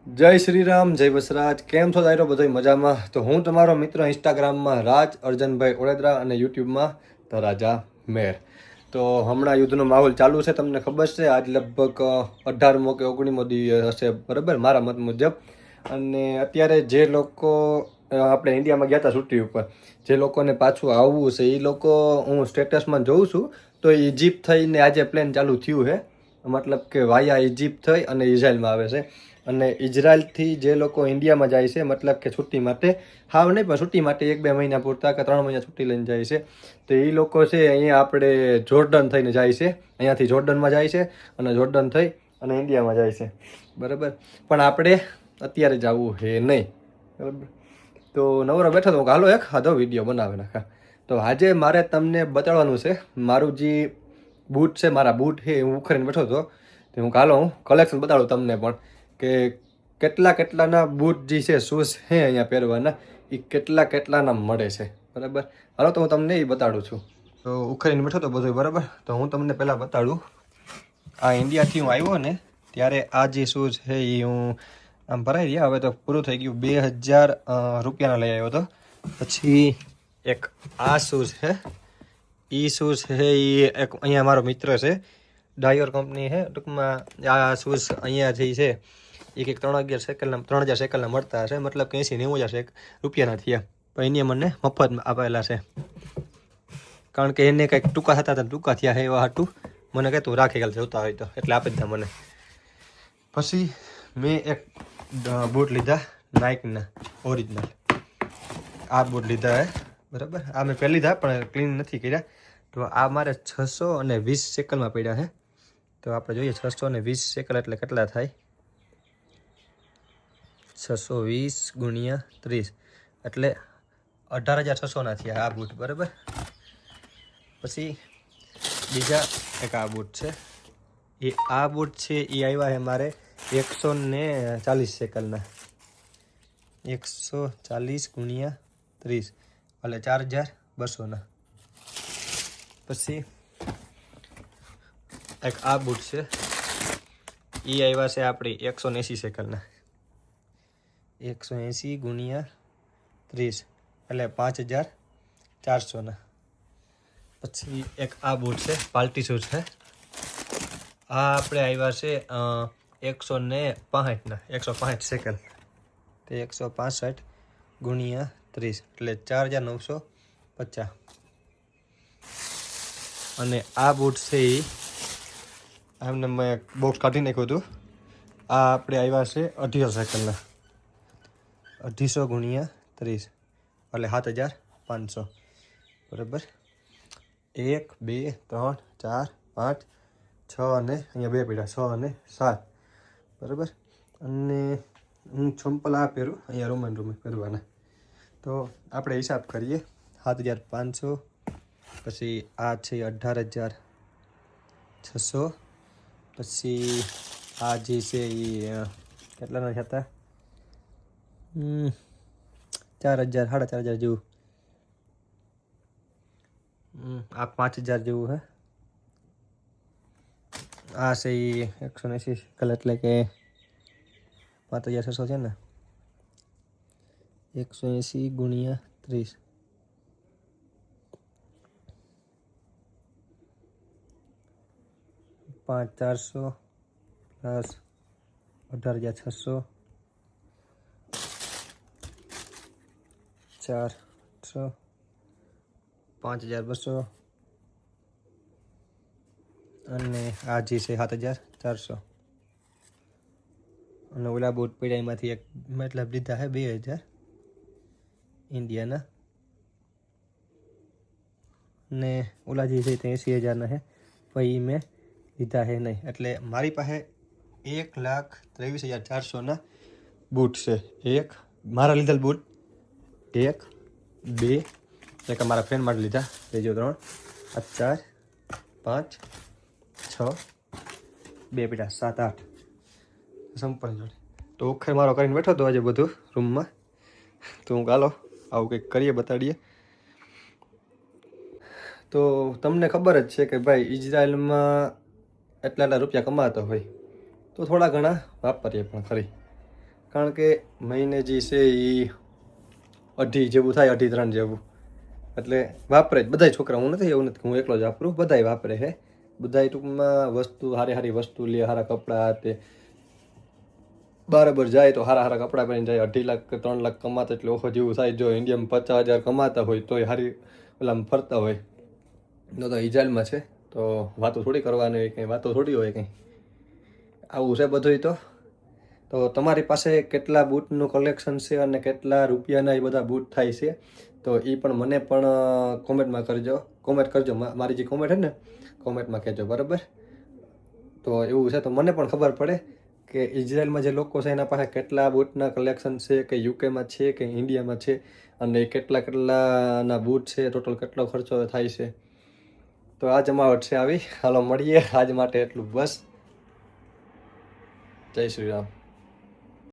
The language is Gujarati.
જય શ્રી રામ, જય વસરાજ. કેમ છો દાયરો? બધો મજામાં? તો હું તમારો મિત્ર ઇન્સ્ટાગ્રામમાં રાજ અર્જનભાઈ ઓળેદરા અને યુટ્યુબમાં ધ રાજા મેર. તો હમણાં યુદ્ધનો માહોલ ચાલુ છે, તમને ખબર છે. આજ લગભગ 18મો કે 19મો દિવસ હશે, બરાબર, મારા મત મુજબ. અને અત્યારે જે લોકો આપણે ઇન્ડિયામાં ગયા હતા છુટ્ટી ઉપર, જે લોકોને પાછું આવવું છે એ લોકો હું સ્ટેટસમાં જોઉં છું તો ઇજિપ્ત થઈને આજે પ્લેન ચાલુ થયું છે. મતલબ કે વાયા ઇજિપ્ત થઈ અને ઇઝરાયલમાં આવે છે. અને ઇઝરાયલથી જે લોકો ઇન્ડિયામાં જાય છે, મતલબ કે છુટ્ટી માટે, હાવ નહીં પણ છુટ્ટી માટે 1-2 મહિના પૂરતા કે 3 મહિના છુટ્ટી લઈને જાય છે, તો એ લોકો છે અહીંયા આપણે જોર્ડન થઈને જાય છે. અહીંયાથી જોર્ડનમાં જાય છે અને જોર્ડન થઈ અને ઇન્ડિયામાં જાય છે, બરાબર. પણ આપણે અત્યારે જવું છે નહીં, બરાબર. તો નવરો બેઠો તો હાલો એક ખાધો વિડીયો બનાવી નાખા. તો આજે મારે તમને બતાડવાનું છે મારું જે બૂટ છે, મારા બૂટ છે, હું ઉખરીને બેઠો હતો. તો હું હાલો હું કલેક્શન બતાડું તમને પણ કે કેટલાના બૂટ જે છે, શૂઝ છે અહીંયા પહેરવાના, એ કેટલાના મળે છે, બરાબર. હાલો તો હું તમને એ બતાડું છું. તો ઉખરીને બેઠો તો બધું, બરાબર. તો હું તમને પહેલાં બતાડું, આ ઇન્ડિયાથી હું આવ્યો ને ત્યારે આ જે શૂઝ છે એ હું આમ ભરાઈ રહ્યા, હવે તો પૂરું થઈ ગયું. 2000 રૂપિયાના લઈ આવ્યો હતો. પછી એક આ શૂઝ છે, એ શૂઝ છે એ એક અહીંયા મારો મિત્ર છે, ડાયોર કંપની છે ટૂંકમાં. આ શૂઝ અહીંયા જે છે એ કંઈક 3000 શેકલના મળતા હશે, મતલબ કે 80-90 રૂપિયાના થયા. પણ એને મને મફતમાં આપેલા છે, કારણ કે એને કંઈક ટૂંકા ટૂંકા થયા છે એવા હાટું મને કહેતું રાખી ગયેલ જોતા હોય તો, એટલે આપી દીધા મને. પછી મેં એક બૂટ લીધા નાઇકના ઓરિજિનલ, આ બૂટ લીધા હે, બરાબર. આ મેં પહેલી લીધા પણ ક્લીન નથી કર્યા. તો આ મારે 620 શેકલમાં પડ્યા છે. તો આપણે જોઈએ 620 શેકલ એટલે કેટલા થાય. 620 ગુણ્યા 30 એટલે 18,600ના થયા આ બૂટ, બરાબર. પછી બીજા એક આ બૂટ છે, આ બૂટ છે એ આવ્યા છે મારે 140 શેકલના. 140 ગુણ્યા 30 એટલે 4200ના. પછી એક આ બૂટ છે, એ આવ્યા છે આપણી 180 શેકલના. 180 ગુણ્યા 30 એટલે 5400ના. પછી એક આ બૂટ છે, પાર્ટી શૂઝ છે, આ આપણે આવ્યા છે 165 શેકલ. તે 165 ગુણ્યા 30 એટલે 4950. અને આ બૂટ છે એ આમને મેં બોક્સ કાઢી નાખ્યું હતું. આ આપણે આવ્યા છે 250 શેકલના. 250 ગુણ્યા 30 એટલે 7500, બરાબર. 1 2 3 4 5 6 અને અહીંયા 2 પડ્યા, 6 અને 7, બરાબર. અને હું ચંપલ આ પહેરું અહીંયા રૂમાન પહેરવાના. તો આપણે હિસાબ કરીએ. 7500 પછી આ છે 18,600. પછી આ જે છે એ કેટલાના હતા, 4000 4,500 જેવું. આ 5000 જેવું છે. આ છે એ 180 શેકલ એટલે કે 5600 છે ને. 180 ગુણ્યા 30 5400 પ્લસ 18,600 400 5200 અને આ જે છે 7400. અને ઓલા બૂટ પડ્યા એમાંથી એક મતલબ લીધા છે 2000 ઇન્ડિયાના. ને ઓલા જે છે તે 80,000ના છે, પછી મેં લીધા છે નહીં. એટલે મારી પાસે 1,23,400ના બૂટ છે. એક મારા લીધેલ બૂટ, 1 2 એક મારા ફ્રેન્ડ માટે લીધા, બીજો 3 આ 4 5 6 2 પડ્યા 7 8 સંપલ જોડે. તો ઓખર મારો કરીને બેઠો હતો આજે બધું રૂમમાં. તો હું ચાલો આવું કંઈક કરીએ, બતાડીએ. તો તમને ખબર જ છે કે ભાઈ ઇઝરાયલમાં એટલા રૂપિયા કમાતો હોય તો થોડા ઘણા વાપરીએ પણ ખરી. કારણ કે મહિને જે છે એ 2.5 જેવું થાય, 2.5-3 જેવું. એટલે વાપરે જ બધાય છોકરા, હું નથી એવું નથી હું એકલો જ વાપરું, બધાય વાપરે છે. બધાય ટૂંકમાં વસ્તુ સારી વસ્તુ લે, સારા કપડાં તે બરાબર જાય તો સારા કપડાં પહેરીને જાય. 2.5 લાખ કે 3 લાખ કમાતા એટલે ઓછો જેવું થાય. જો ઇન્ડિયામાં 50,000 કમાતા હોય તોય સારી ઓલામાં ફરતા હોય તો ઇઝરાયલમાં છે. તો વાતો થોડી કરવાની હોય, કંઈ વાતો થોડી હોય કંઈ. આવું છે બધુંય. તો તમારી પાસે કેટલા બૂટનું કલેક્શન છે અને કેટલા રૂપિયાના એ બધા બૂટ થાય છે તો એ પણ મને પણ કોમેન્ટમાં કરજો. મારી જે કોમેન્ટ છે ને કોમેન્ટમાં કહેજો, બરાબર? તો એવું છે તો મને પણ ખબર પડે કે ઇઝરાયલમાં જે લોકો છે એના પાસે કેટલા બૂટના કલેક્શન છે, કે યુકેમાં છે કે ઇન્ડિયામાં છે, અને કેટલાના બૂટ છે, ટોટલ કેટલો ખર્ચો થાય છે. તો આ જમાવટ છે આવી. હાલો મળીએ, આજ માટે એટલું બસ. જય શ્રી રામ.